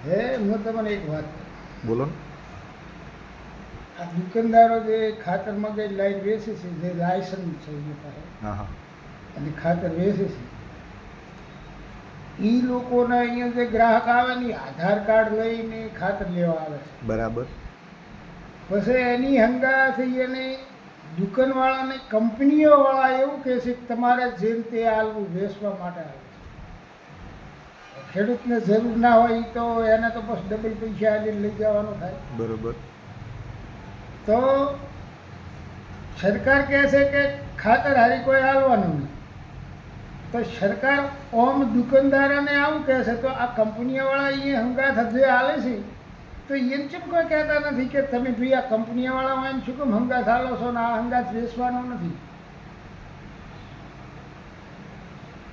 હું તમને એક વાત કહું. બોલો ને. આ દુકાનદારો જે ખાતર મગજ લાઈન વેચે છે, જે લાયસન્સ છે એની પાસે હા હા અને ખાતર વેચે છે, એ લોકોને અહીંયા જે ગ્રાહક આવે ને આધાર કાર્ડ લઈને ખાતર લેવા આવે છે. બરાબર. પછી એની હંગાથી એને દુકાનવાળાને કંપનીઓવાળા એવું કહે છે કે તમારે જેમ તે આલવું વેચવા માટે આવે છે. ખેડૂતને જરૂર ના હોય ઈ તો એને તો બસ ડબલ પૈસા આલીને લઈ જવાનું થાય. બરોબર. તો સરકાર કહે છે કે ખાતર હારી કોઈ આલવાનું નહીં. તો સરકાર ઓમ દુકાનદારોને આવું કહે છે, તો આ કંપનીઓવાળા અહીંયા હંગાથ જે આલે છે તો એને ચેમ કોઈ કહેતા નથી કે તમે ભાઈ આ કંપનીવાળા હોય ને શું કેમ હંગાથ આલો છો ને આ હંગાથ વેચવાનો નથી.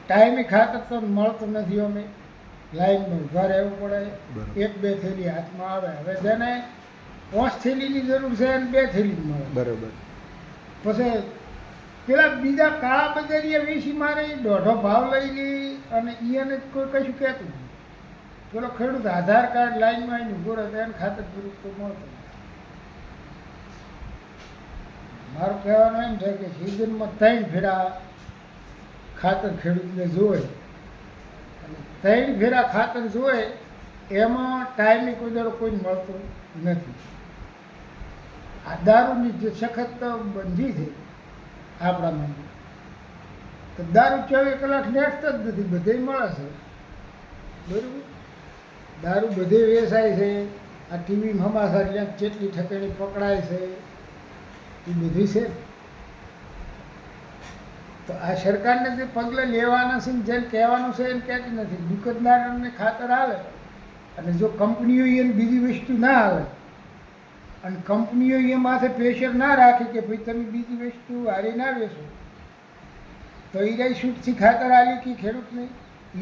ટાઈમે ખાતર તો મળતું નથી, અમે લાઈનમાં ઊભા રહેવું પડે. બરાબર. એક બે થેલી હાથમાં આવે, હવે જેને 5 થેલીની જરૂર છે એને 2 થેલી મળે. બરોબર. પછી પેલા બીજા કાળા બજારીએ વેચી મારે દોઢો ભાવ લઈ લે અને એને કોઈ કશું કહેતું નહીં. પેલો ખેડૂત આધાર કાર્ડ લાઈનમાં આવીને ઊભો રહે એને ખાતર પૂરું તો મળતું નથી. મારું કહેવાનું એમ છે કે સિઝનમાં 3 ફેરા ખાતર ખેડૂતને જોવે અને 3 ફેરા ખાતર જોવે એમાં ટાઈમે કોઈ દાડો કોઈ મળતું નથી. આ દારૂની જે સખત બંધી છે આપણામાં, તો દારૂ 24 કલાક નેટતો જ નથી, બધે મળે છે. બરાબર. દારૂ બધે વેચાય છે. આ ટીવી હમાસા ત્યાં જેટલી ઠેકાણી પકડાય છે એ બધી છે. તો આ સરકારને જે પગલાં લેવાના છે ને જેમ કહેવાનું છે એમ કહેતી નથી. દુકાનદારોને ખાતર હાલે અને જો કંપનીઓ એને બીજી વસ્તુ ના હાલે અને કંપનીઓ એ માથે પ્રેશર ના રાખે કે ભાઈ તમે બીજી વસ્તુ હારી ના વેચો, તો એ રહી છૂટથી ખાતર હાલી કે ખેડૂતને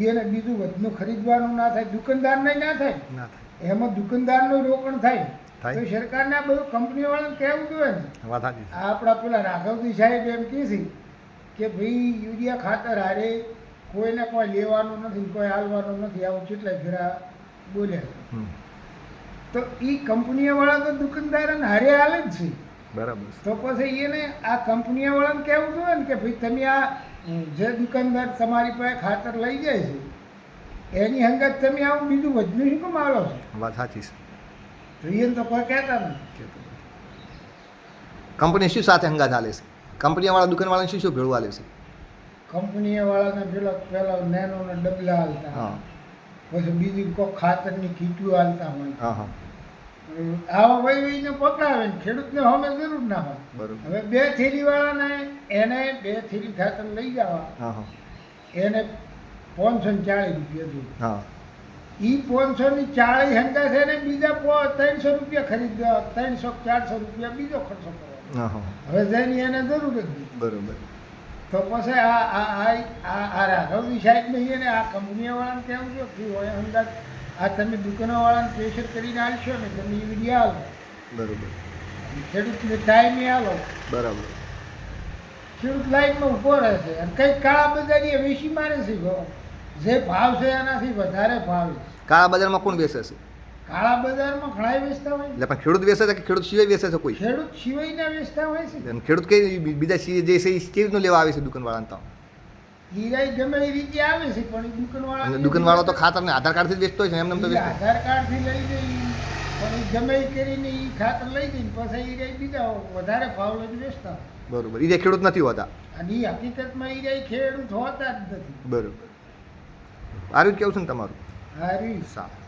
એને બીજું વધનું ખરીદવાનું ના થાય, દુકાનદારને ના થાય, ના થાય. એમાં દુકાનદારનું રોકાણ થાય. થાય. તો સરકારને આ બધું કંપનીવાળાને કહેવું જોઈએ ને. વાત સાચી છે. આ આપણા પેલા રાઘવજી સાહેબ એમ કહે છે કે ભાઈ યુરિયા ખાતર હારે કોઈને કોઈ લેવાનું નથી, કોઈ હાલવાનું નથી, આવું કેટલાય ફેરા બોલ્યા. હમ. તો એ કંપનીવાળા તો દુકાનદારોને હારે હાલે જ છે. બરાબર. તો પછી એને આ કંપનીવાળાને કહેવું જોઈએ ને કે ભાઈ તમે આ જે દુકાનદાર તમારી પાસે ખાતર લઈ જાય છે એની હંગાત તમે આવું બીજું વધનું શું કેમ આલો છો? વાત સાચી છે. તો એને તો કોઈ કહેતા નથી. કંપની શું સાથે હંગાત હાલે છે? કંપનીવાળા દુકાનવાળાને શું શું ભેળું હાલે છે? કંપનીવાળાને પેલા નેનોના ડબલા હાલતા, હા પછી બીજું કોઈ ખાતરની કીટું હાલતા હોય. હા હા આવા વહીને પકડાવે ને ખેડૂતને હવે જરૂર ના હોય. બરોબર. હવે 2 થેલીવાળાને એને 2 થેલી ખાતર લઈ જવા હા હા એને 540 રૂપિયા જોઈએ. હા એ 540 હંગા છે ને બીજા 300 રૂપિયા ખરીદવા, 300-400 રૂપિયા બીજો ખર્ચો કરવાનો. હા હા હવે જેની એને જરૂર જ નહીં. બરોબર. તો પછી આ રાઘવજી સાહેબને એને આ કંપનીવાળાને કહેવું છે કે હોય અંદાજ આ તમે દુકાનોવાળાને પ્રેશર કરીને આલશો ને તમે યુરિયા આલો, બરોબર. ખેડૂતને ટાઈમે આલો, બરાબર. ખેડૂત લાઈનમાં ઊભો રહે છે અને કંઈક કાળા બજારીએ વેચી મારે છે. જે ભાવ છે એનાથી વધારે ભાવ છે. કાળા બજારમાં કોણ વેચે છે? કાળા બજારમાં ઘણા વેચતા હોય છે. એટલે પણ ખેડૂત વેચે છે કે ખેડૂત સિવાય વેચે છે કોઈ? ખેડૂત સિવાયના વેચતા હોય છે. અને ખેડૂત કઈ બીજા જે છે એ કેવી રીતનું લેવા આવે છે દુકાનવાળાને? તો હીરાઈ ગમે એ રીતે આવે છે પણ એ દુકાનવાળા અને દુકાનવાળો તો ખાતરને આધાર કાર્ડથી જ વેચતો હોય છે એમને તો ઈ વેચતો. આધાર કાર્ડથી લઈ જઈ પણ ઈ ગમે એ કરીને એ ખાતર લઈ જઈને પછી હીરાઈ બીજા વધારે ભાવ લઈને વેચતા હોય. બરોબર. એ જે ખેડૂત નથી હોતા. અને એ હકીકતમાં હીરાઈ ખેડૂત હોતા જ નથી. બરોબર. આરું જ કેવું છે ને તમારું? હારી સારું.